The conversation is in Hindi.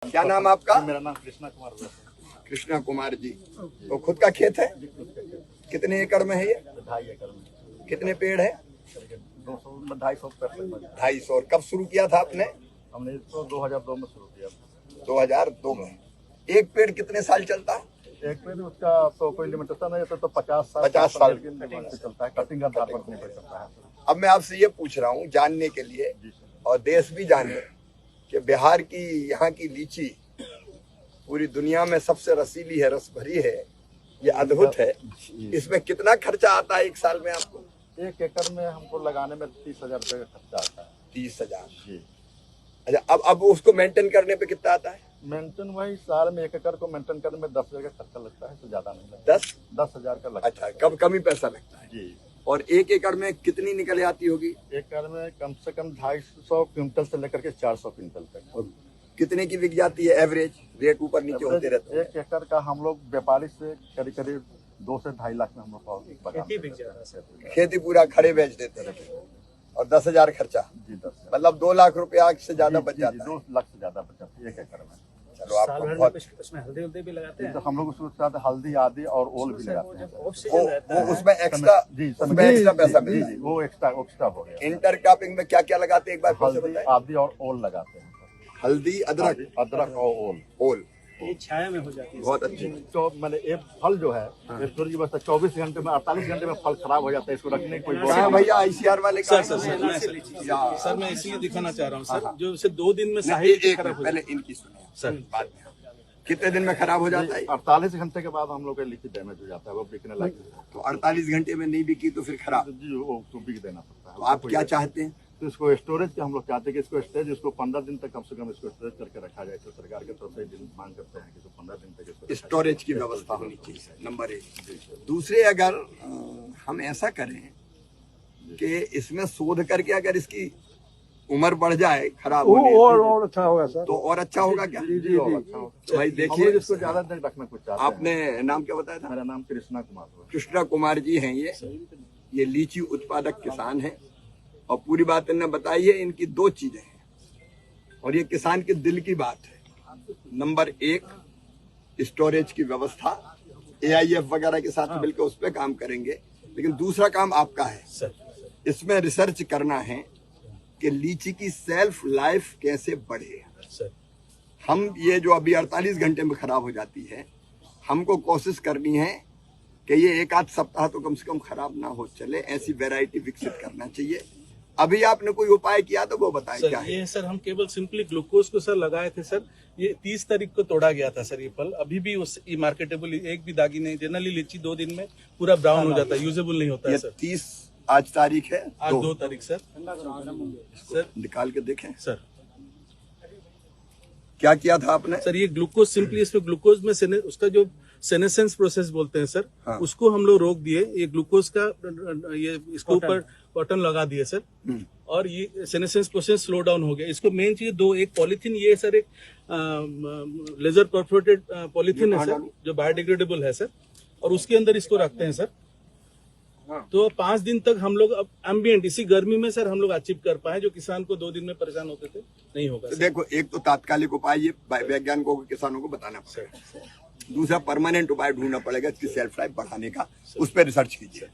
क्या नाम आपका? मेरा नाम कृष्णा कुमार है। कृष्णा कुमार जी। तो खुद का खेत है? कितने एकड़ में है ये? 2.5 एकड़ में। कितने पेड़ है? 200 250 पेड़। 250। और कब शुरू किया था आपने? हमने इसको 2002 में शुरू किया। 2002 में। एक पेड़ कितने साल चलता है? एक पेड़ उसका तो कोई लिमिटेशन नहीं है, तो 50 साल से चलता है। कटिंग का आधार पर निर्भर करता है। अब मैं आपसे ये पूछ रहा हूँ जानने के लिए, और देश भी जाने कि बिहार की यहाँ की लीची पूरी दुनिया में सबसे रसीली है, रस भरी है, ये अद्भुत है। इसमें कितना खर्चा आता है एक साल में आपको? 1 एकड़ में हमको लगाने में 30,000 रुपये का खर्चा आता है। 30,000 जी। अच्छा, अब उसको मेंटेन करने पे कितना आता है? मेंटेन वही साल में 1 एकड़ को मेंटेन करने में 10,000 का खर्चा लगता है, तो ज्यादा नहीं लगता। 10,000 का लगता है। अच्छा, कम कम ही पैसा लगता है जी। और 1 एकड़ में कितनी निकल आती होगी? 1 एकड़ में कम से कम 250 क्विंटल से लेकर के 400 क्विंटल तक। और कितने की बिक जाती है? एवरेज रेट ऊपर नीचे होते रहते हैं। 1 एकड़ का हम लोग व्यापारी से करीब करीब 2 से 2.5 लाख में हम लोग खेती पूरा खड़े बेच देते हैं और 10,000 खर्चा। जी, 10 मतलब 2 लाख रुपया से ज्यादा बच जाता है। 2 लाख से ज्यादा बच जाती है 1 एकड़ में। चलो, आपको बहुत उसमें हल्दी भी लगाते हैं। तो हम लोग उसके साथ हल्दी आदि और ओल भी लगाते हैं। वो उसमें एक्स्ट्रा पैसा मिलता है। वो एक्स्ट्रा हो गया। इंटर क्रॉपिंग में क्या क्या लगाते हैं एक बार फिर से हल्दी बताएं? आदि और ओल लगाते हैं। हल्दी, अदरक और ओल। ये छाया में हो जाती है। बहुत अच्छी। तो मैंने एक फल जो है स्टोरेज की व्यवस्था 24 घंटे में 48 घंटे में फल खराब हो जाता है, इसको रखने की कोई कहाँ भैया ICR वाले? सर मैं इसलिए दिखाना चाह रहा हूँ सर, जो इसे 2 दिन में पहले इनकी सुनिए सर, बाद में कितने दिन में खराब हो जाता है? 48 घंटे के बाद हम लोग का लीची डैमेज हो जाता है, वो बिकने लगता है। तो 48 घंटे में नहीं बिकी तो फिर खराब? जी, वो तो बिक देना पड़ता है। तो आप क्या चाहते हैं? तो इसको स्टोरेज के हम लोग चाहते हैं कि इसको स्टोरेज, इसको 15 दिन तक कम से कम इसको स्टोरेज करके रखा जाए। तो सरकार की तरफ से दिन मांग करते हैं कि इसको 15 दिन तक इसको स्टोरेज की व्यवस्था होनी चाहिए, नंबर 1। दूसरे, अगर हम ऐसा करें कि इसमें शोध करके अगर इसकी उम्र बढ़ जाए खराब होने और अच्छा होगा सर। तो और अच्छा होगा क्या? जी, और अच्छा होगा। तो भाई देखिए, इसको ज्यादा देर रखना कुछ चाहते हैं। आपने नाम क्या बताया था? मेरा नाम कृष्णा कुमार है। कृष्णा कुमार जी हैं ये लीची उत्पादक किसान हैं। और पूरी बात इन्होंने बताई है। इनकी 2 चीजें हैं और ये किसान के दिल की बात है। नंबर 1, स्टोरेज की व्यवस्था, AIF वगैरह के साथ मिलकर उस पर काम करेंगे। लेकिन दूसरा काम आपका है, इसमें रिसर्च करना है कि लीची की सेल्फ लाइफ कैसे बढ़े। हम ये जो अभी 48 घंटे में खराब हो जाती है, हमको कोशिश करनी है कि ये 1 आध सप्ताह तो कम से कम खराब ना हो चले, ऐसी वैरायटी विकसित करना चाहिए। अभी आपने कोई उपाय किया तो वो बताएं क्या है? ये सर हम केवल सिंपली ग्लूकोज को सर लगाए थे सर। ये 30 तारीख को तोड़ा गया था सर। ये फल अभी भी उस मार्केटेबल एक भी दागी नहीं। जनरली लीची 2 दिन में पूरा ब्राउन हो जाता है, यूजेबल नहीं होता है सर। 30 आज तारीख है, आज 2 तारीख सर। सर निकाल के देखें सर। क्या किया था आपने? सर ये ग्लूकोज सिंपली, इसमें ग्लूकोज में उसका जो सेनेसेंस प्रोसेस बोलते हैं सर, हाँ। उसको हम लोग रोक दिए। ये ग्लूकोज का ये इसके ऊपर कॉटन लगा दिए सर, और ये सेनेसेंस प्रोसेस स्लो डाउन हो गया। इसको मेन चीज 2, एक पॉलीथीन, ये सर एक लेजर परफोरेटेड पॉलीथीन है सर, जो बायोडिग्रेडेबल है सर, और उसके अंदर इसको रखते हैं सर। तो 5 दिन तक हम लोग अब एम्बिएंट इसी गर्मी में सर हम लोग अचीव कर पाए, जो किसान को 2 दिन में परेशान होते थे नहीं होगा। तो देखो, एक तो तात्कालिक उपाय ये वैज्ञानिकों को, किसानों को बताना पड़ेगा। दूसरा, परमानेंट उपाय ढूंढना पड़ेगा इसकी सेल्फ लाइफ बढ़ाने का। उस पर रिसर्च कीजिए।